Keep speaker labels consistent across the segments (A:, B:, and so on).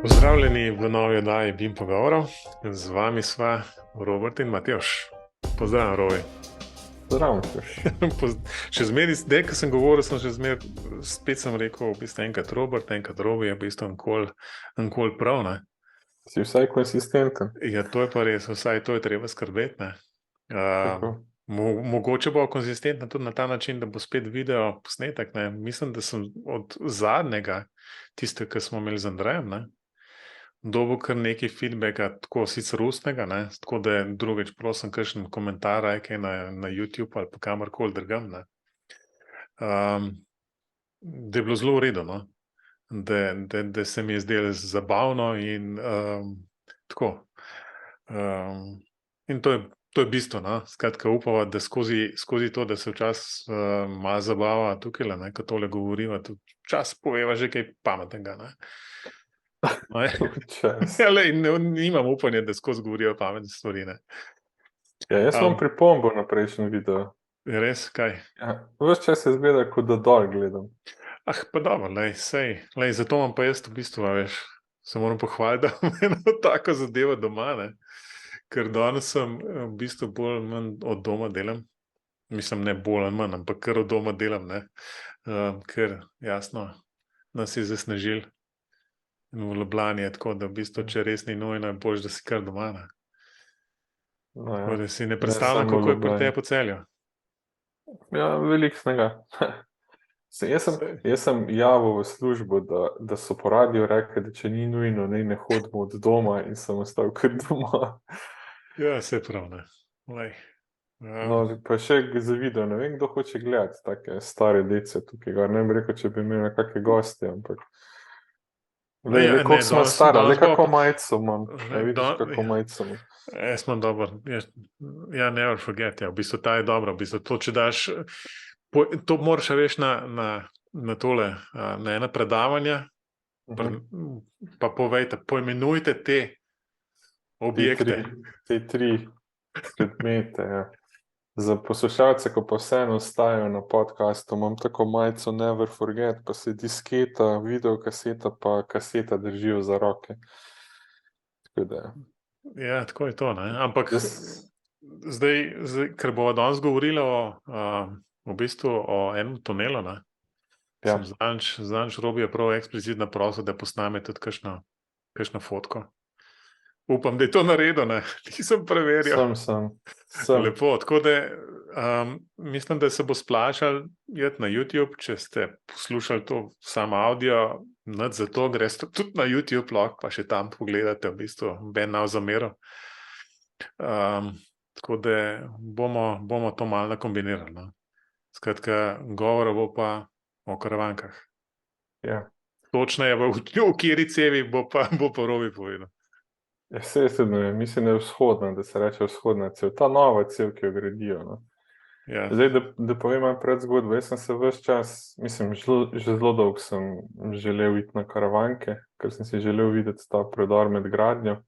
A: Pozdravljeni v novi oddaji BIM pogovorov. Z vami sva Robert in Matjoš. Pozdravljen, Robi.
B: Zdravo.
A: Še zmeraj, zdaj, ko sem govoril, spet sem rekel, v bistvu enkrat Robert, enkrat Robi, je v bistvu enkoli prav, ne?
B: Si vsaj konsistenten.
A: Ja, to je pa res, vsaj to je treba skrbeti, ne?
B: Tako.
A: Mogoče bo konsistentno tudi na ta način, da bo spet video posnetek, ne? Mislim, da sem od zadnjega, tiste, ki smo imeli z Andrejem, ne? Dobil kar nekaj feedbacka, tako sicer ustnega, ne? Tako da drugič prosim kakšen komentar kaj na YouTube ali pa kamorkoli drugam, ne? Da je bilo zelo v redu, no? Da se mi je zdelo zabavno in tako. In to je bistvo, no? Skratka, upava, da skozi to, da se včasih malo zabava tukaj, ne, ko tole govoriva, tudi včasih poveva že kaj pametnega, ne? Ja, nimam upanja, da skozi govorijo pametne stvari, ne.
B: Ja, jaz imam pripombo na prejšnji video.
A: Res, kaj?
B: Ja, ves čas se zgleda, kot da dol gledam.
A: Pa dobro, zato imam pa jaz v bistvu, veš, se moram pohvaliti, da imam eno tako zadevo doma, ne. Ker danes sem v bistvu bolj ali manj od doma delam. Mislim, ne bolj ali manj, ampak kar od doma delam, ne. Ker jasno, nas je zasnežilo. In v Ljubljani je tako, da v bistvu, če res ni nujno, je boljše, da si kar doma, ne.
B: No, ja.
A: Tako da si ne predstavljam, kako je pri tebi po Celju.
B: Ja, veliko snega. Jaz sem javil v službo, da so po radiju rekli, da če ni nujno, ne hodimo od doma, in sem ostal kar doma.
A: Ja, se prav, ne.
B: No, pa še za video, ne vem, kdo hoče gledati take stare dece tukaj gor. Ne bi rekel, če bi imeli kakšne goste, ampak koliko smo stari, le kako majico imam. Vidiš, kako majico imam.
A: Jaz imam dobro. Ja, never forget, ja. V bistvu ta je dobra. V bistvu to, če daš, to moraš reči na tole, na ena predavanja, pa povejte, poimenujte te objekte.
B: Te tri predmete, ja. Za poslušalce, ko pa vseeno ostajajo na podcastu, imam tako majico Never Forget, pa se disketa, videokaseta pa kaseta držijo za roke. Tako da.
A: Ja, tako je to, ne. Ampak zdaj, ker bomo danes govorili v bistvu o enem tunelu, ne.
B: Ja.
A: Sem zadnjič Robi je prav eksplicitno prosil, da posname tudi kakšno fotko. Upam, da je to naredil, ne. Nisem preverjal.
B: Sem.
A: Lepo, tako da mislim, da se bo splačalo iti na YouTube, če ste poslušali to samo audio, nič za to, greste tudi na YouTube, lahko pa še tam pogledate, v bistvu, ben nav zamero. Tako da bomo to malo nakombinirali, no. Skratka, govora bo pa o karavankah.
B: Ja.
A: Točneje, v kateri cevi bo pa Robi povedal.
B: Ja, mislim, da je vzhodna, da se reče vzhodna cev. Ta nova cev, ki jo gradijo, no.
A: Ja.
B: Zdaj, da povem malo predzgodbo, jaz sem se ves čas, mislim, že zelo dolgo sem želel iti na karavanke, ker sem si želel videti ta predor med gradnjo.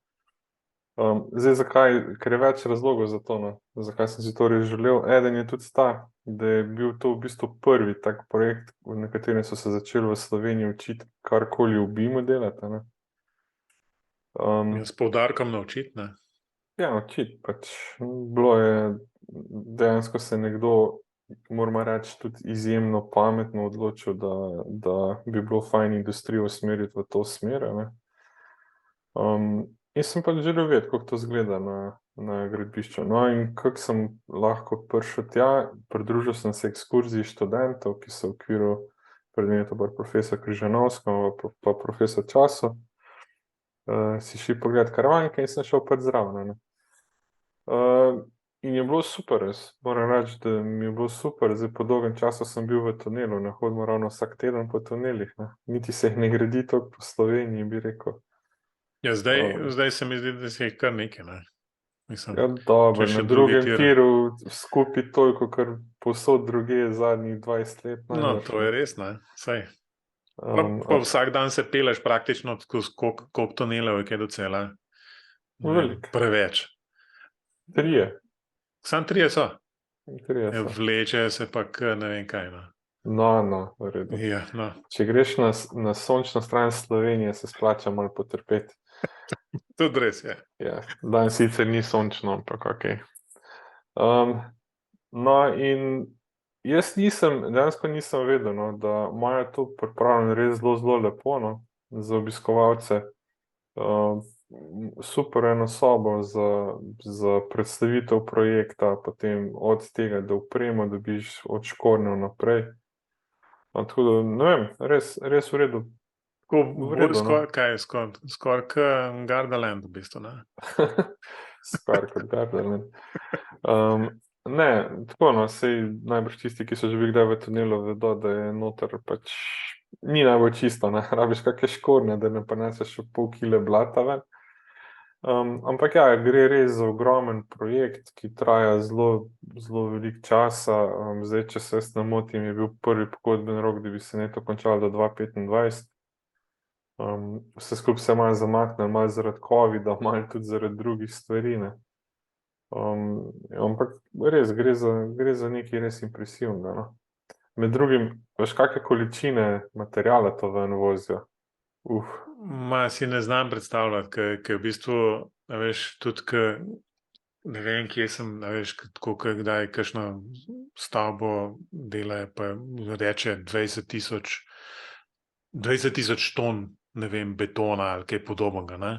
B: Zdaj, zakaj? Ker je več razlogov za to, no. Zakaj sem si to res želel. Eden je tudi ta, da je bil to v bistvu prvi tak projekt, na katerem so se začeli v Sloveniji učiti karkoli v BIM-u delati, ne.
A: S poudarkom naučiti, ne?
B: Ja, učiti, pač bilo je, dejansko se nekdo, moramo reči, tudi izjemno pametno odločil, da bi bilo fajn industrijo usmeriti v to smer, ne. In sem pač želel vedeti, kako to izgleda na gradbišču. No, in kako sem lahko prišel tja, pridružil sem se ekskurziji študentov, ki so v okviru predmeta profesor Križanovsko pa profesor Časo. Si šli pogledati karavanke in sem šel pač zraven, ne. In je bilo super, moram reči, da mi je bilo super. Zdaj, po dolgem času sem bil v tunelu, ne hodimo ravno vsak teden po tunelih, ne. Niti se jih ne gradi toliko po Sloveniji, bi rekel.
A: Ja, zdaj se mi zdi, da se jih kar nekaj, ne. Mislim,
B: ja, dobro, na drugem tiru skupaj toliko, kar povsod drugje zadnjih 20 let.
A: No, to je res, ne, saj. Pa vsak dan se peleš praktično skozi koliko tunelov je kaj do Celja.
B: Veliko.
A: Preveč.
B: 3.
A: Samo 3 so.
B: 3 so.
A: Vleče se pa ne vem kaj, no.
B: No, v redu.
A: Ja, no.
B: Če greš na sončno stran Slovenije, se splača malo potrpeti.
A: Tudi res je.
B: Ja, danes sicer ni sončno, ampak ok. No, in jaz dejansko nisem vedel, no, da imajo to pripravljeno res zelo, zelo lepo, no, za obiskovalce. Super eno sobo za predstavitev projekta, potem od tega, da opremo dobiš od škornjev naprej. Tako da, ne vem, res v redu.
A: Tako
B: V
A: bolj
B: redu, no.
A: skoraj kot Gardaland v bistvu, ne?
B: Skoraj kot Gardaland. Ne, tako no, sej najbrž tisti, ki so že bili kdaj v tunelu, vedo, da je noter pač ni najbolj čisto, ne, rabiš kakšne škornje, da ne prineseš še pol kile blata ven. Ampak ja, gre res za ogromen projekt, ki traja zelo, zelo veliko časa. Zdaj, če se jaz ne motim, je bil prvi pogodben rok, da bi se neto končalo do 2025. Vse skupaj se je malo zamaknilo, malo zaradi covida, malo tudi zaradi drugih stvari, ne. Ampak res, gre za nekaj res impresivnega, no. Med drugim, veš, kakšne količine materiala to ven vozijo?
A: Ma si ne znam predstavljati, ker v bistvu, a veš, tudi ne vem, kje sem, a veš, tako kdaj kakšno stavbo dela, pa reče 20 tisoč ton, ne vem, betona ali kaj podobnega, ne?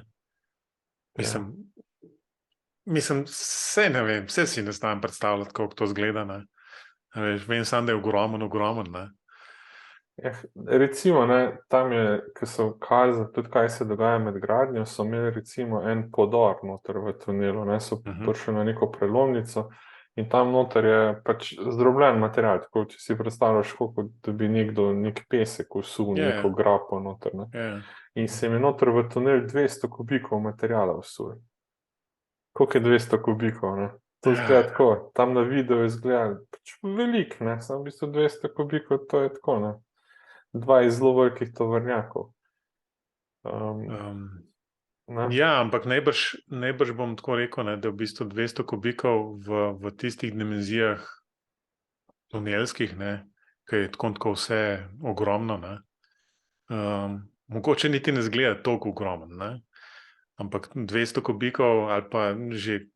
A: Mislim, vse ne vem, vse si ne znam predstavljati, kako to izgleda, ne? A veš, vem samo, da je ogromen, ne?
B: Recimo, ne, tam je, ko so kazali tudi, kaj se dogaja med gradnjo, so imeli recimo en podor noter v tunelu, ne, so prišli na neko prelomnico in tam noter je pač zdrobljen material, tako če si predstavljaš, kako da bi nekdo nek pesek usul, neko grapo noter, ne. In se jim je noter v tunel 200 kubikov materijala usul. Koliko je 200 kubikov, ne? To izgleda tako, tam na videu izgleda pač veliko, ne, samo v bistvu 200 kubikov, to je tako, ne. 2 iz zelo velikih tovornjakov.
A: Ja, ampak najbrž bom tako rekel, ne, da v bistvu 200 kubikov v tistih dimenzijah tunelskih, ne, ker je tako vse ogromno, ne, mogoče niti ne izgleda toliko ogromen, ne, ampak 200 kubikov ali pa že,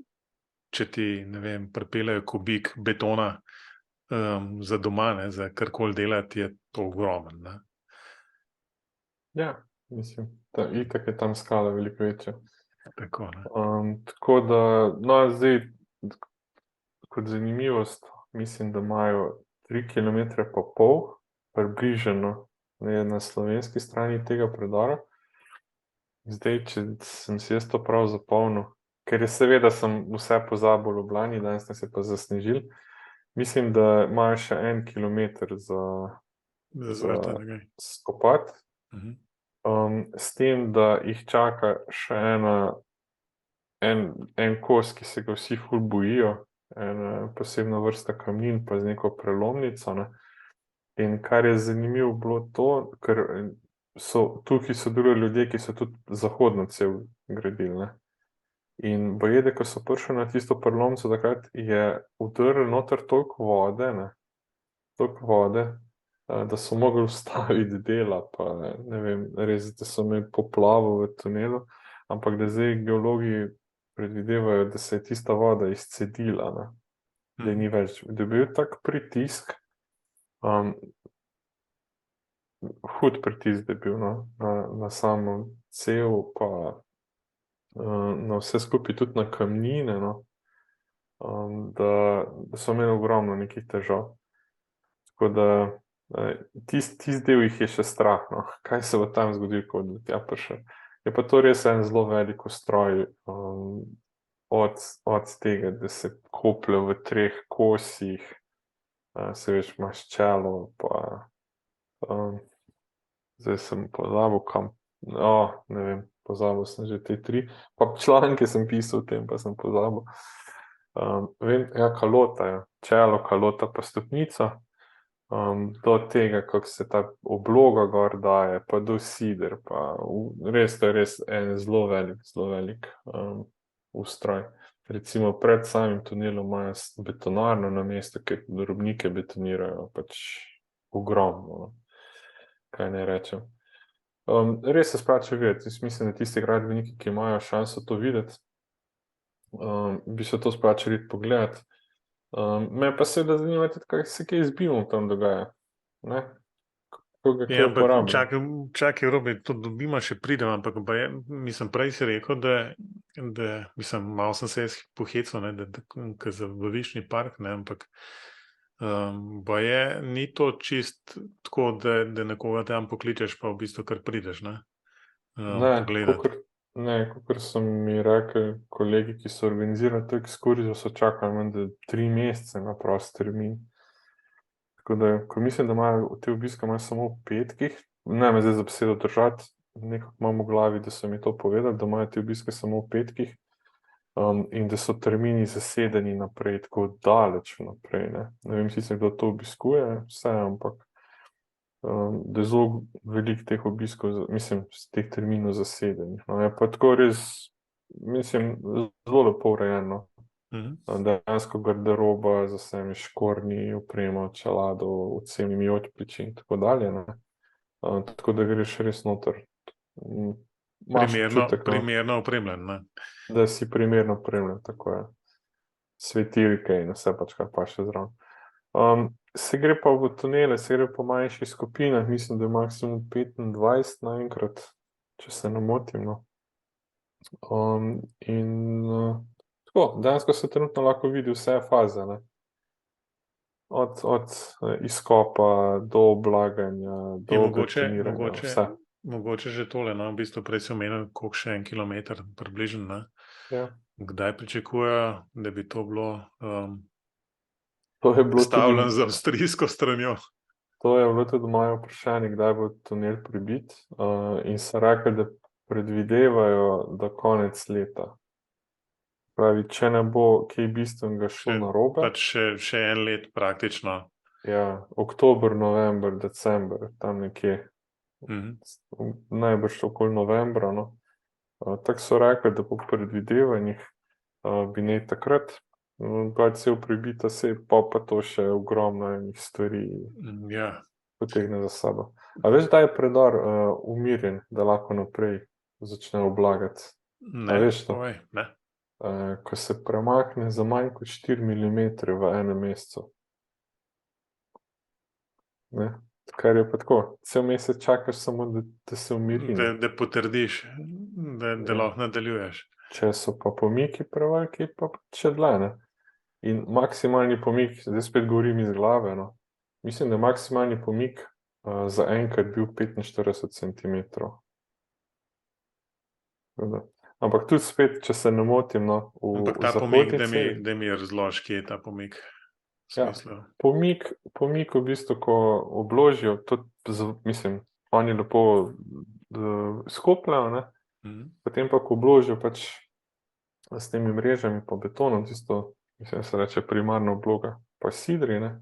A: če ti, ne vem, pripeljejo kubik betona za doma, ne, za karkoli delati, je to ogromen, ne.
B: Ja, mislim, itak je tam skala veliko večja.
A: Tako, ne.
B: Tako da, no, zdaj, kot zanimivost, mislim, da imajo 3,5 km približno na slovenski strani tega predora. Zdaj, če sem si jaz to prav zapomnil, ker je seveda sem vse pozabil v Ljubljani, danes nas je pa zasnežilo, mislim, da imajo še 1 kilometer za skopati. S tem, da jih čaka še en kos, ki se ga vsi ful bojijo, ena posebna vrsta kamnin, pa z neko prelomnico, ne. In kar je zanimivo bilo to, ker tukaj so bili ljudje, ki so tudi zahodno cev gradili, ne. In baje, da ko so prišli na tisto prelomnico, takrat je vdrlo noter toliko vode, da so mogli ustaviti dela, pa ne vem, res, da so imeli poplavo v tunelu, ampak da zdaj geologi predvidevajo, da se je tista voda izcedila, ne, da ni več, da je bil tak pritisk, hud pritisk je bil, no, na samo cev, pa na vse skupaj, tudi na kamnine, no, da so imeli ogromno nekih težav. Tako da tisti del jih je še strah, no, kaj se bo tam zgodilo, ko bodo tja prišli. Je pa to res en zelo velik ustroj, od tega, da se koplje v 3 kosih, se veš, imaš čelo, pa zdaj sem pozabil kam, ne vem, pozabil sem že te 3, pa članke sem pisal o tem, pa sem pozabil. Vem, ja, kalota, ja, čelo, kalota pa stopnica, do tega, kako se ta obloga gor daje, pa do sider, pa res, to je res en zelo velik ustroj. Recimo pred samim tunelom imajo betonarno namesto, ker drobnike betonirajo, pač ogromno, no. Kaj ne rečem. Res se splača videti. Jaz mislim, da tisti gradbeniki, ki imajo šanso to videti, bi se to splača iti pogledati. Me pa seveda zanima tudi, kaj se kaj z BIM-om tam dogaja, ne? Kako ga
A: Ja,
B: kaj
A: ampak
B: uporablja.
A: čakaj, Robi, to do BIM-a še pridem, ampak mislim, prej si rekel, mislim, malo sem se jaz pohecal, ne, da za v Višnji park, ne, ampak ni to čist tako, da nekoga tam pokličeš, pa v bistvu kar prideš, ne, pogledati.
B: Kakor so mi rekli kolegi, ki so organizirali to ekskurzijo, so čakali menda 3 mesece na prost termin. Tako da, ko mislim, da imajo te obiske imajo samo v petkih, ne me zdaj za besedo držati, nekako imam v glavi, da so mi to povedali, da imajo te obiske samo v petkih, in da so termini zasedeni naprej, tako daleč naprej, ne. Ne vem sicer, kdo to obiskuje, vse, ampak da je zelo veliko teh obiskov, mislim, teh terminov zasedenih, no. Je pa tako res, mislim, zelo lepo urejeno. Dejansko garderoba z vsemi škornji, opremo, čelado, vsemi odpliči in tako dalje, ne. Tako da greš res noter. Imaš občutek, no,
A: Primerno opremljen, ne.
B: da si primerno opremljen, tako je. Svetilke in vse pač, kar paše zraven. Se gre pa v tunele, se gre po manjših skupinah, mislim, da je maksimum 25 naenkrat, če se ne motim, no. Tako, dejansko se trenutno lahko vidi vse faze, ne. Od izkopa do oblaganja,
A: Je
B: do betoniranja, vse.
A: mogoče že tole, no, v bistvu prej si omenil, koliko še 1 kilometer približno, ne.
B: Ja.
A: Kdaj pričakujejo, da bi to bilo
B: To je bilo tudi,
A: stavljeno z avstrijsko stranjo?
B: to je bilo tudi moje vprašanje, kdaj bo tunel pribit, in so rekli, da predvidevajo do konec leta. Pravi, če ne bo kaj bistvenega šlo narobe,
A: Pač še 1 let praktično.
B: ja, oktober, november, december, tam nekje, najbrž okoli novembra, no. Tako so rekli, da po predvidevanjih, bi naj takrat, bila cel pribita, saj pa to še ogromno enih stvari
A: Ja.
B: potegne za sabo. A veš, kdaj je predor, umirjen, da lahko naprej začne oblagati? A
A: Ne,
B: veš to?
A: povej, ne.
B: Ko se premakne za manj kot 4 milimetre v enem mesecu. Ne? Kar je pa tako, cel mesec čakaš samo, da se umiri, ne.
A: Da potrdiš, da
B: Ja.
A: lahko nadaljuješ.
B: Če so pa pomiki preveliki, pa še dlje, ne. In maksimalni pomik, zdaj spet govorim iz glave, no, mislim, da je maksimalni pomik, zaenkrat bil 45 centimetrov. Tako da, ampak tudi spet, če se ne motim, no,
A: Ampak
B: v
A: ta pomik,
B: zahodnici,
A: da mi razložiš, kje je ta pomik. V
B: ja,
A: smislu.
B: pomik v bistvu, ko obložijo, mislim, oni lepo skopljejo, ne, potem pa, ko obložijo pač s temi mrežami pa betonom, tisto, mislim, se reče primarna obloga, pa sidri, ne,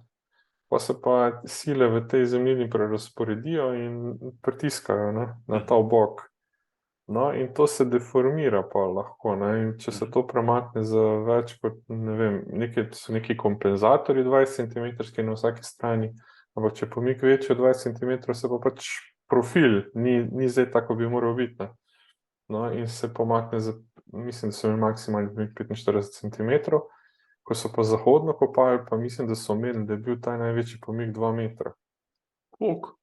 B: pa se pa sile v tej zemljini prerazporedijo in pritiskajo, ne, na ta obok. No, in to se deformira pol lahko, ne, in če se to premakne za več kot, ne vem, so neki kompenzatorji 20-centimetrski na vsaki strani, ampak če je pomik večji od 20 centimetrov, se pa pač profil ni zdaj tako, bi moral biti, ne. No, in se pomakne za, mislim, da so imeli maksimalni pomik 45 centimetrov, ko so pa zahodno kopali, pa mislim, da so omenili, da je bil ta največji pomik 2 metra.
A: Koliko?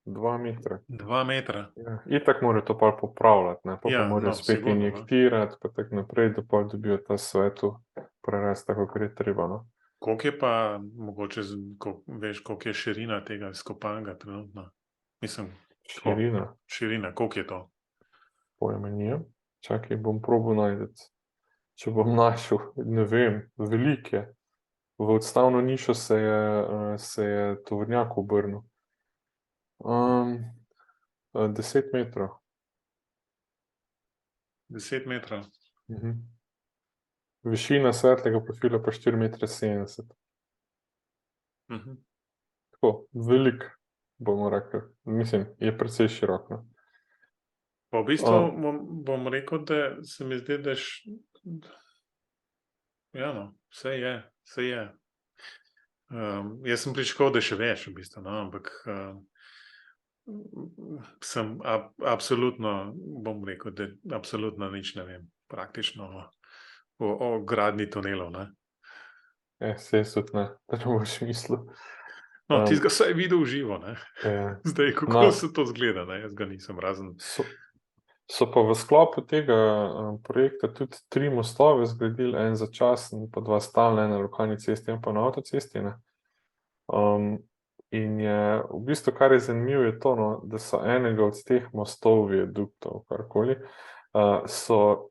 B: 2 metra.
A: 2 metra.
B: Ja, itak morajo to pol popravljati, ne, pol pa
A: Ja,
B: morajo
A: no,
B: spet
A: sigurno, no.
B: injektirati, pa tako naprej, da pol dobijo ta svetel prerez tako, kakor je treba, no.
A: Koliko je pa, mogoče, veš, koliko je širina tega izkopanega trenutno? Mislim, širina, koliko je to?
B: Pojma nimam. Čakaj, bom probal najti. Če bom našel, ne vem, veliko je. V odstavno nišo se je tovornjak obrnil. 10 metrov.
A: 10 metrov.
B: Višina svetlega profila pa 4,70 metra. Tako, veliko, bomo rekli. Mislim, je precej širok, no.
A: Pa v bistvu bom rekel, da se mi zdi, da ja, no, saj je. Jaz sem pričakoval, da je še več, v bistvu, no, ampak sem absolutno, bom rekel, da absolutno nič ne vem, praktično o gradnji tunelov. Ne.
B: Saj jaz tudi ne, da ne boš mislil.
A: No, ti ga vsaj videl v živo, ne. Zdaj, kako se to zgleda, ne, jaz ga nisem razen.
B: So pa v sklopu tega projekta tudi 3 mostove zgradili, en začasen, pa 2 stalna, en na lokalni cesti in pa na avtocesti, ne. In je v bistvu, kar je zanimivo, je to, no, da so enega od teh mostov, viaduktov, karkoli, so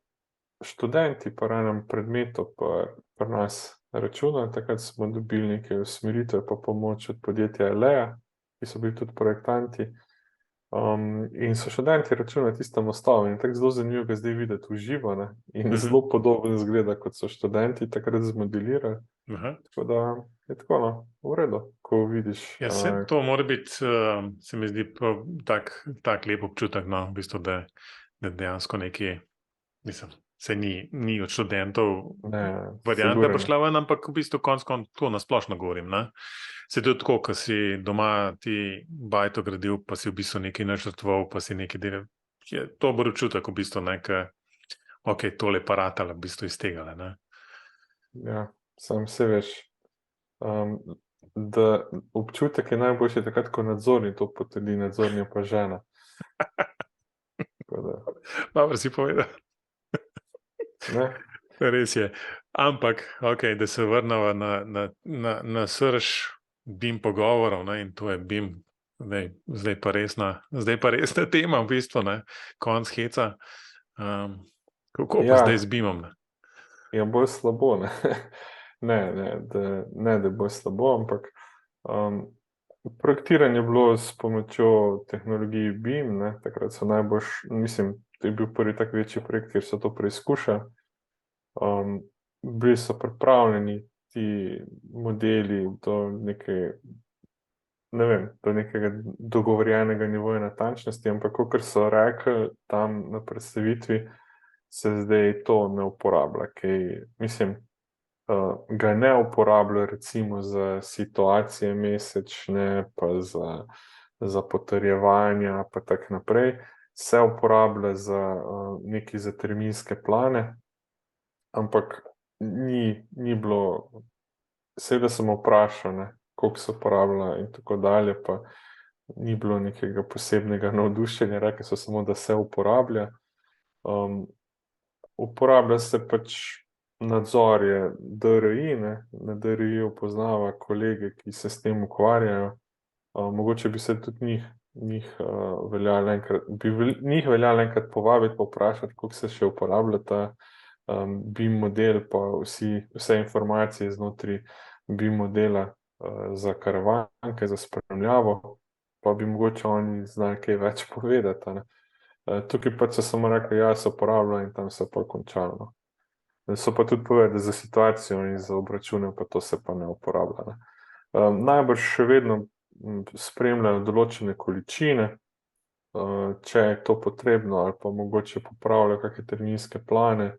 B: študenti pri enem predmetu pri nas računali, takrat smo dobili neke usmeritve pa pomoč od podjetja Elea, ki so bili tudi projektanti. In so študenti računali tiste mostove in tako zelo zanimivo ga zdaj videti v živo, ne, in zelo podobno izgleda, kot so študenti takrat zmodelirali. Tako da je tako, no, v redu, ko vidiš.
A: Ja, to mora biti, se mi zdi, tak lep občutek, no, v bistvu, da dejansko nekaj, mislim, se ni od študentov varianta prišla ven, ampak v bistvu to nasplošno govorim, ne. Se tudi tako, ko si doma ti bajto gradil, pa si v bistvu nekaj načrtoval, pa si nekaj delal, je to dober občutek v bistvu, ne, ok, tole pa ratalo v bistvu iz tega, ne.
B: Ja, sam se veš, da občutek je najboljši takrat, ko nadzorni to potrdi, nadzorni pa žena.
A: Dobro si povedal.
B: Ne?
A: Res je. Ampak, ok, da se vrnemo na srž BIM pogovorov, ne, in to je BIM, zdaj pa resna tema v bistvu, ne, konc heca. Kako pa zdaj z BIM-om, ne?
B: Ja, bolj slabo, ne. Ne, da je bolj slabo, ampak projektiranje je bilo s pomočjo tehnologije BIM, ne, takrat so mislim, to je bil prvi tak večji projekt, kjer so to preizkušali. Bili so pripravljeni ti modeli do do nekega dogovorjenega nivoja natančnosti, ampak kakor so rekli tam na predstavitvi, se zdaj to ne uporablja, mislim, ga ne uporablja recimo za situacije mesečne, pa za potrjevanja, pa tako naprej. Se uporablja za terminske plane, ampak ni bilo, seveda sem vprašal, ne, koliko se uporablja in tako dalje, pa ni bilo nekega posebnega navdušenja, rekli so samo, da se uporablja. Uporablja se pač nadzor je DRI, ne, na DRI poznava kolege, ki se s tem ukvarjajo. Mogoče bi se tudi njih veljalo enkrat povabiti pa vprašati, koliko se še uporablja ta BIM model, pa vse informacije znotraj BIM modela za karavanke, za spremljavo, pa bi mogoče oni znali kaj več povedati, ne. Tukaj pa so samo rekli, ja, se uporablja in tam se pa končalo. So pa tudi povedali, za situacijo in za obračune pa to se pa ne uporablja, ne. Najbrž še vedno spremljajo določene količine, če je to potrebno, ali pa mogoče popravljajo kakšne terminske plane,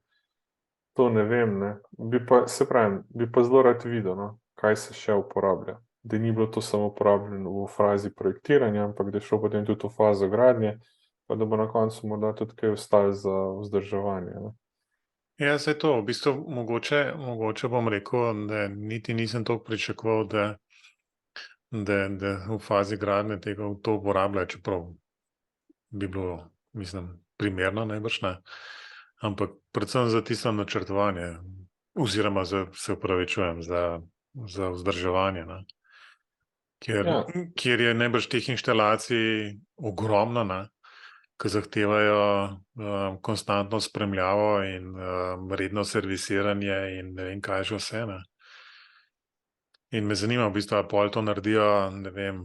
B: to ne vem, ne. Bi pa zelo rad videl, no, kaj se še uporablja. Da ni bilo to samo uporabljeno v fazi projektiranja, ampak da je šlo potem tudi v fazo gradnje, pa da bo na koncu morda tudi kaj ostalo za vzdrževanje, ne.
A: Ja, saj to, v bistvu mogoče bom rekel, da niti nisem toliko pričakoval, da v fazi gradnje tega to uporabljajo, čeprav bi bilo, mislim, primerno najbrž, ne. Ampak predvsem za tisto načrtovanje, oziroma se opravičujem, za vzdrževanje, ne. Kjer je najbrž teh inštalacij ogromno, ne, ki zahtevajo konstantno spremljavo in redno servisiranje in ne vem kaj že vse, ne. In me zanima v bistvu, ali pol to naredijo, ne vem,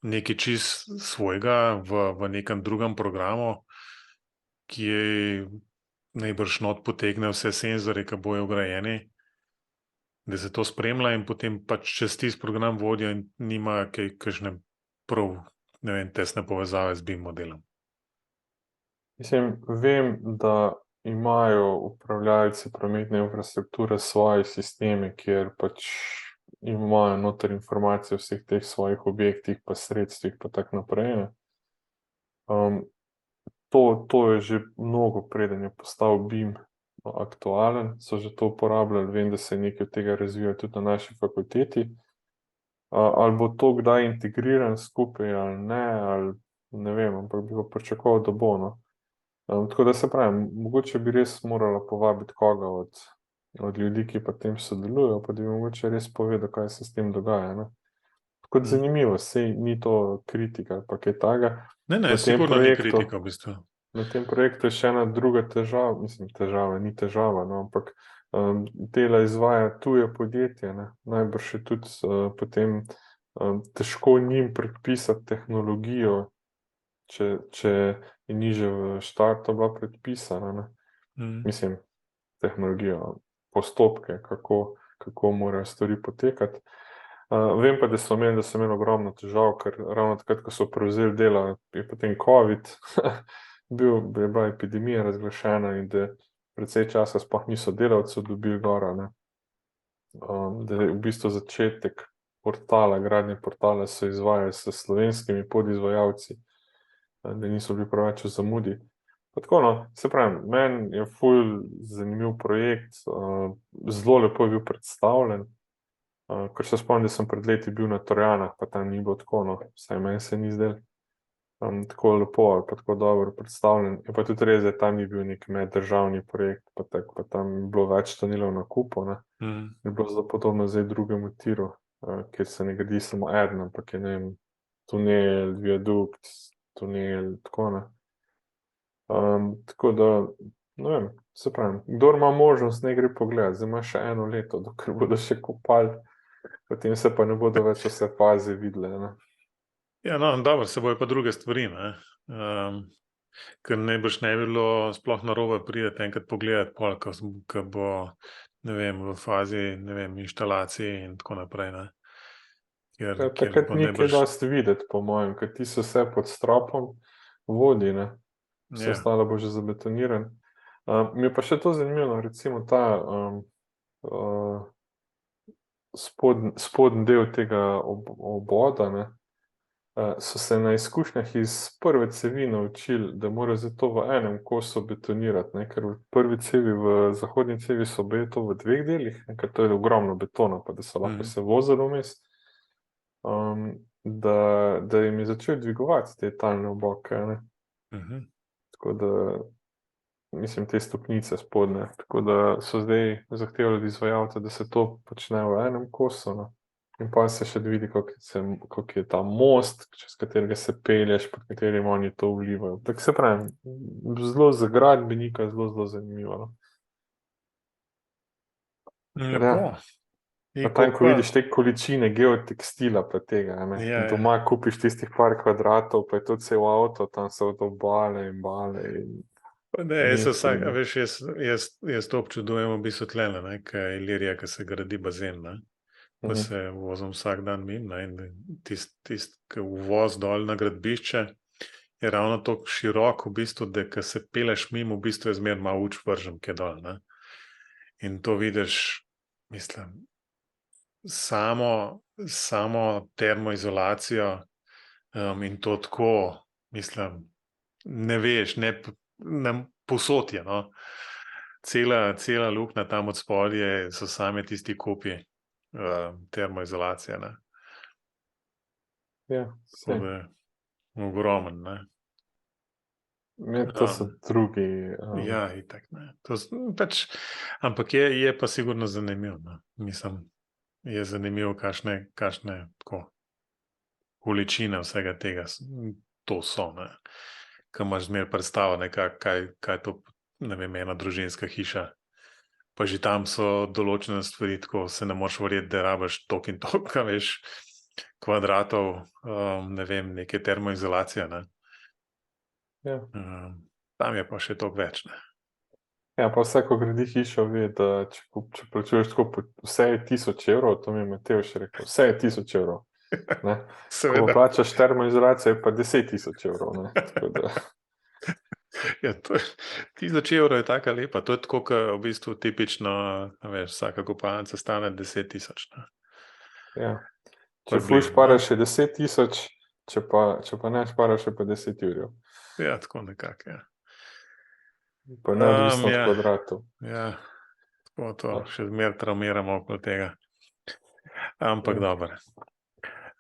A: nekaj čist svojega v nekem drugem programu, ki najbrž not potegne vse senzorje, ki bojo vgrajeni, da se to spremlja in potem pač čez tisti program vodijo in nimajo kakšne prav, ne vem, tesne povezave z BIM modelom.
B: Mislim, vem, da imajo upravljavci prometne infrastrukture svoje sisteme, kjer pač imajo noter informacije o vseh teh svojih objektih, pa sredstvih, pa tako naprej. Ne. To je že mnogo preden je postal BIM aktualen, so že to uporabljali, vem, da se je nekaj od tega razvijalo tudi na naši fakulteti. Ali bo to kdaj integriran skupaj ali ne vem, ampak bi pa pričakoval, da bo, no. Tako da se pravim, mogoče bi res morala povabiti koga od ljudi, ki pa tem sodelujejo, pa da bi mogoče res povedal, kaj se s tem dogaja, ne. Kot zanimivo, sej ni to kritika, pa kaj takega.
A: Ne, sigurno ni kritika v bistvu.
B: Na tem projektu je še ena druga težava, mislim, ni težava, no, ampak dela izvaja tuje podjetje, ne. Najbrž je tudi potem težko njim predpisati tehnologijo, če je niže v štartu bila predpisana, ne. Mislim, tehnologijo, postopke, kako morajo stvari potekati. Vem pa, da so imeli ogromno težav, ker ravno takrat, ko so prevzeli dela, je potem COVID, je bila epidemija razglašena in da precej časa sploh niso delavcev dobili gor, ne. Da je v bistvu začetek gradnje portala so izvajali s slovenskimi podizvajalci, da niso bili preveč v zamudi. Pa tako, no, se pravim, meni je ful zanimiv projekt, zelo lepo je bil predstavljen, ker se spomnim, da sem pred leti bil na Trojanah, pa tam ni bilo tako, no, vsaj meni se ni zdelo tako lepo ali pa tako dobro predstavljen. Je pa tudi res, da tam ni bil nek meddržavni projekt, pa tam je bilo več tunelov na kupu, ne. Je bilo zelo podobno zdaj drugemu tiru, kjer se ne gradi samo eden, ampak je, ne vem, tunel, viadukt, tunel, tako, ne. Tako da, ne vem, se pravim, kdor ima možnost, naj gre pogledat, zdaj ima še eno leto, dokler bodo še kopali, potem se pa ne bodo več vse faze videle, ne.
A: Ja, no, dobro, se bojo pa druge stvari, ne. Ker najbrž ne bi bilo sploh narobe priti enkrat pogledati pol, ko bo, ne vem, v fazi, ne vem, inštalacij in tako naprej, ne.
B: Takrat ni kaj dosti videti, po mojem, ker ti so vse pod stropom vodi, ne. Vse ostalo bo že zabetoniran. Mi je pa še to zanimivo, recimo ta spodnji del tega oboda, ne, so se na izkušnjah iz prve cevi naučili, da morajo zdaj to v enem kosu betonirati, ne, ker v prvi cevi, v zahodni cevi so baje to v dveh delih, ne, ker to je ogromno betona, pa da so lahko se vozili vmes, da jim je začel dvigovati te talne oboke, ne. Tako da, mislim, te stopnice spodnje, tako da so zdaj zahtevali od izvajalca, da se to počne v enem kosu, no. In pa se še vidi, kako je ta most, čez katerega se pelješ, pod katerim oni to vlivajo. Tako se pravim, zelo za gradbenika, zelo zanimivo, no.
A: Lepo.
B: Pa tam, ko vidiš te količine geotekstila pa tega, ne. In doma kupiš tistih par kvadratov, pa je to cel avto, tam so to bale in bale in...
A: Ne, jaz to občudujem v bistvu tlele, ne, kaj Ilirija, ko se gradi bazen, ne. Pa se vozim vsak dan mimo, ne, in tisti uvoz dol na gradbišče je ravno tako širok, v bistvu, da ko se peleš mimo, v bistvu je zmeraj malo uč vržen kje dol, ne. In to vidiš, mislim, samo termoizolacijo in to tako, mislim, ne veš, povsod je, no. Cela luknja tam od spodaj so same tisti kupi termoizolacije, ne.
B: Ja,
A: Tako da je ogromen, ne.
B: To so drugi...
A: Ja, itak, ne. Pač, ampak je pa sigurno zanimivo, no. Mislim, je zanimivo, kakšne tako količine vsega tega to so, ne. Ko imaš zmeraj predstavo, ne, kaj to, ne vem, ena družinska hiša. Pa že tam so določene stvari, tako se ne moreš verjeti, da rabiš toliko in toliko, veš, kvadratov, ne vem, neke termoizolacije, ne. Tam je pa še toliko več, ne.
B: Ja, pa vse, ko gradi hišo, ve, da če plačuješ tako, vse je 1000 evrov, to mi je Matevž rekel, vse je 1000 evrov, ne. Ko plačaš termoizolacijo, je pa 10 000 evrov, ne, tako da...
A: Ja, 1000 evrov je taka lepa, to je tako, kot v bistvu tipično, veš, vsaka kopalnica stane 10 000, ne.
B: Ja. Če ful
A: Približno,
B: šparaš še 10.000, če pa ne šparaš še pa 10 jurjev.
A: Ja, tako nekako, ja.
B: Pa neodvisno od
A: Ja.
B: kvadratov.
A: Ja, tako to
B: Ja.
A: še zmeraj traumiramo okoli tega. Ampak
B: Ja.
A: dobro.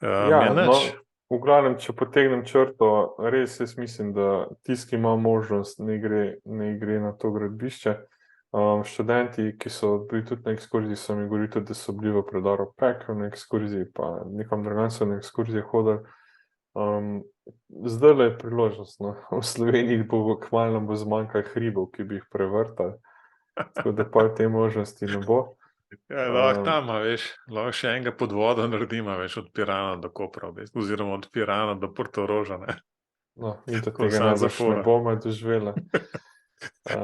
B: Ja,
A: je nič.
B: v glavnem, če potegnem črto, res jaz mislim, da tisti, ki ima možnost, ne gre na to gradbišče. Študenti, ki so bili tudi na ekskurziji, so mi govorili tudi, da so bili v predoru Pekel na ekskurziji, pa nekam drugam so na ekskurziji hodili. Zdajle je priložnost, no. V Sloveniji kmalu bo zmanjkalo hribov, ki bi jih prevrtali, tako da pa te možnosti ne bo.
A: Ja, lahko tam, veš, lahko še enega podvoda naredimo, veš, od Pirana do Kopra, oziroma od Pirana do Portoroža, ne.
B: No, in do
A: Tako
B: tega
A: samo
B: najbrž ne
A: zapora.
B: bomo doživela.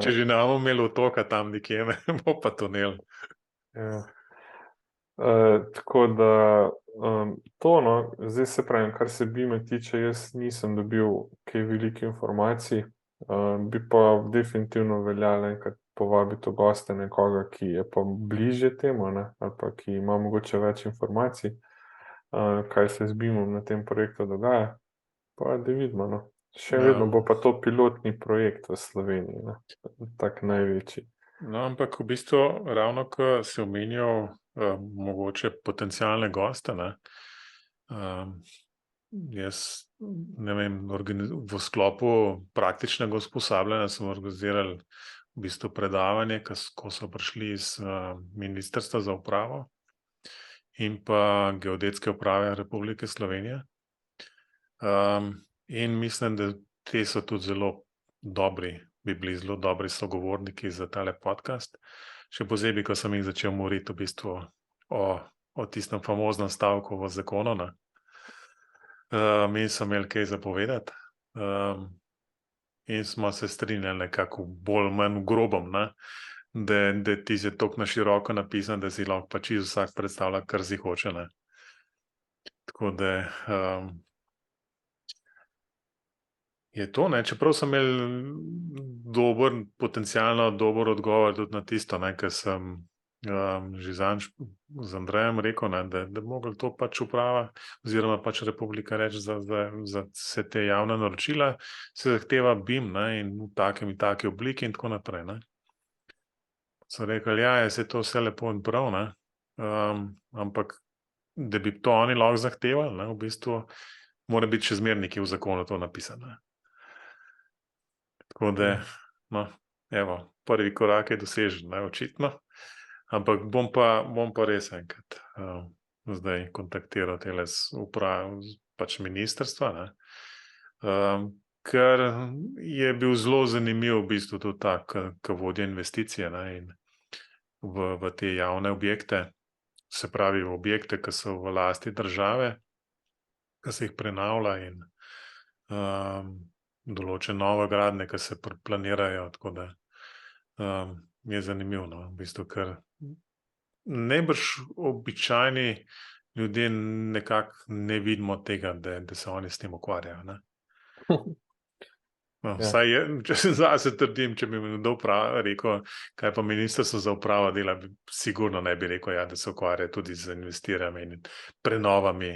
A: Če že ne bomo imeli otoka tam nekje, ne, bo pa tunel.
B: Ja. Tako da to, no, zdaj se pravim, kar se Bime tiče, jaz nisem dobil kaj veliko informacij, bi pa definitivno veljalo enkrat povabiti v goste nekoga, ki je pa bližje temu, ne, ali pa ki ima mogoče več informacij, kaj se z Bimom na tem projektu dogaja, pa da vidimo, no. Še vedno bo pa to pilotni projekt v Sloveniji, ne, tak največji.
A: No, ampak v bistvu ravno, ko si omenjal mogoče potencialne goste, ne, jaz ne vem, v sklopu praktičnega usposabljanja smo organizirali v bistvu predavanje, ko so prišli iz Ministrstva za upravo in pa Geodetske uprave Republike Slovenije. In mislim, da te so tudi zelo dobri, bi bili zelo dobri sogovorniki za tale podcast. Še posebej, ko sem jih začel moriti v bistvu o tistem famoznem stavku v zakonu, ne. In so imeli kaj zapovedati. In smo se strinjali nekako bolj manj v grobem, ne, da ti je toliko na široko napisan, da si lahko pač vsak predstavlja, kar si hoče, ne. Tako da je to, ne, čeprav sem imel potencialno dober odgovor tudi na tisto, ne, ker sem že z Andrejem rekel, ne, da bi mogli to pač uprava oziroma pač Republika reči za vse te javne naročila, se zahteva BIM, ne, in v takem in taki obliki in tako naprej, ne. So rekli, ja, se to vse lepo in prav, ne, ampak da bi to oni lahko zahtevali, ne, v bistvu mora biti še zmeraj nekaj v zakonu to napisano. Tako da, no, evo, prvi korak je dosežen, ne, očitno, ampak bom pa res enkrat zdaj kontaktiral tele pač ministrstva, ne, ker je bil zelo zanimiv v bistvu tudi ta, ki vodja investicije, ne, in v te javne objekte, se pravi v objekte, ki so v lasti države, ki se jih prenavlja in določene nove gradnje, ki se planirajo, tako da je zanimivo, no, v bistvu, ker najbrž običajni ljudje nekako ne vidimo tega, da se oni s tem ukvarjajo, ne. No, vsaj je, če se zase trdim, če bi mi kdo rekel, kaj pa Ministrstvo za upravo dela, sigurno ne bi rekel, ja, da se ukvarja tudi z investiranjem in prenovami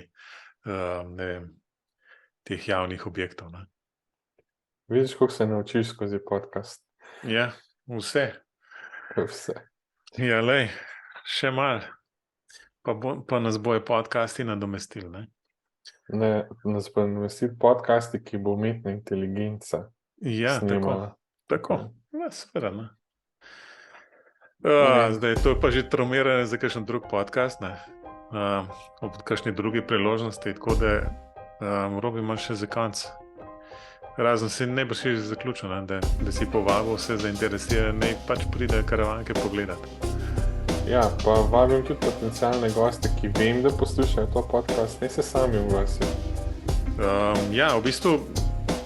A: ne vem, teh javnih objektov, ne.
B: Vidiš, koliko se naučiš skozi podcast.
A: Ja, vse.
B: Vse.
A: Ja, lej, še malo, pa nas bojo podcasti nadomestili, ne.
B: Ne, nas pa nadomestiti podcasti, ki bo umetna inteligenca
A: Ja,
B: snemala.
A: tako, ja, seveda, ne.
B: Ne.
A: Zdaj, to je pa že traumiranje za kakšen drug podcast, ne. Ob kakšni drugi priložnosti, tako da Robi ima še za konec. Razen se ne boš še zaključil, ne, da si povabil vse zainteresirane, naj pač pridejo karavanke pogledati.
B: Ja, pa vabim tudi potencialne goste, ki vem, da poslušajo to podcast, ne se sami oglasijo.
A: Ja, v bistvu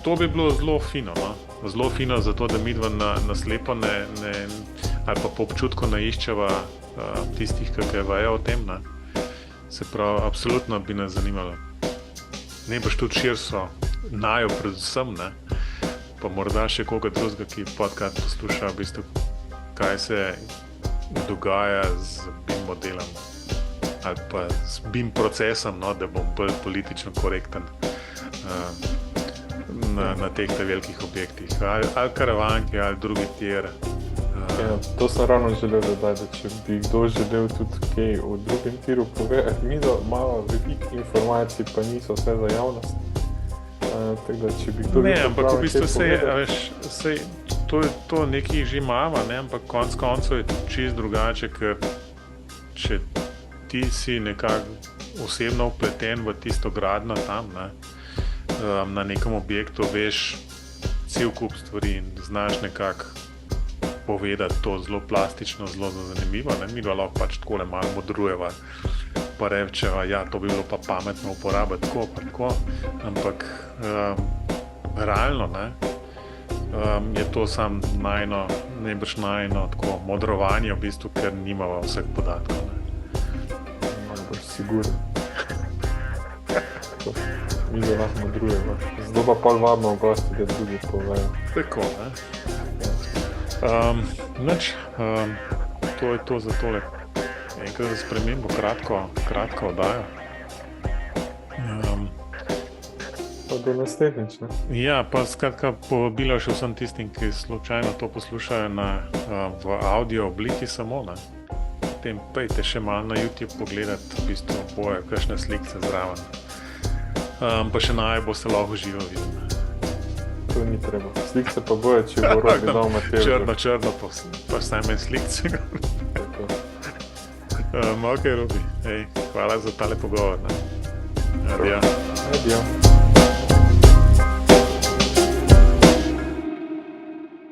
A: to bi bilo zelo fino, no. Zelo fino zato, da midva na slepo ali pa po občutku ne iščeva tistih, ki vejo o tem, ne. Se pravi, absolutno bi nas zanimalo. Ne boš tudi širso najo predvsem, ne, pa morda še koga drugega, ki podcast posluša, v bistvu, kaj se dogaja z BIM modelom. ali pa s BIM procesom, no, da bom bolj politično korekten na teh velikih objektih, ali karavanke, ali drugi tir.
B: Ja, to sem ravno želel dodati, da če bi kdo želel tudi kaj o drugem tiru povedati, mi imamo veliko informacij, pa niso vse za javnost. Tako da, če bi kdo
A: Ne,
B: želel
A: ampak v bistvu
B: povedati,
A: to nekaj že imamo, ne, ampak konec koncev je čisto drugače, ker če ti si nekako osebno vpleten v tisto gradnjo tam, ne, na nekem objektu, veš cel kup stvari in znaš nekako povedati to zelo plastično, zelo zanimivo. Ne? Mi lahko pač takole malo modrujeva, pa rečeva, ja, to bi bilo pa pametno uporabiti tako, pa tako, ampak realno, ne, je to samo najbrž najno tako modrovanje, v bistvu, ker nimava vseh podatkov.
B: najbolj sigurno. Mi da lahko modrujemo. Zdaj pa pol vabimo gosti, da drugi povejo.
A: Tako, ne. To je to za tole. Enkrat za spremembo, kratko oddajo.
B: Pa do naslednjič, ne?
A: Ja, pa skratka povabilo še vsem tistim, ki slučajno to poslušajo v audio obliki samo, ne. Potem pejte še malo na YouTube pogledati, v bistvu bojo kakšne slikce zraven. Pa še boste lahko živo videli.
B: To ni treba. Slikce pa bojo, če bo Robi dal Matevžu.
A: Črno, pa saj meni slikce. Ok, Robi, hvala za tale pogovor. Adijo.
B: Adijo.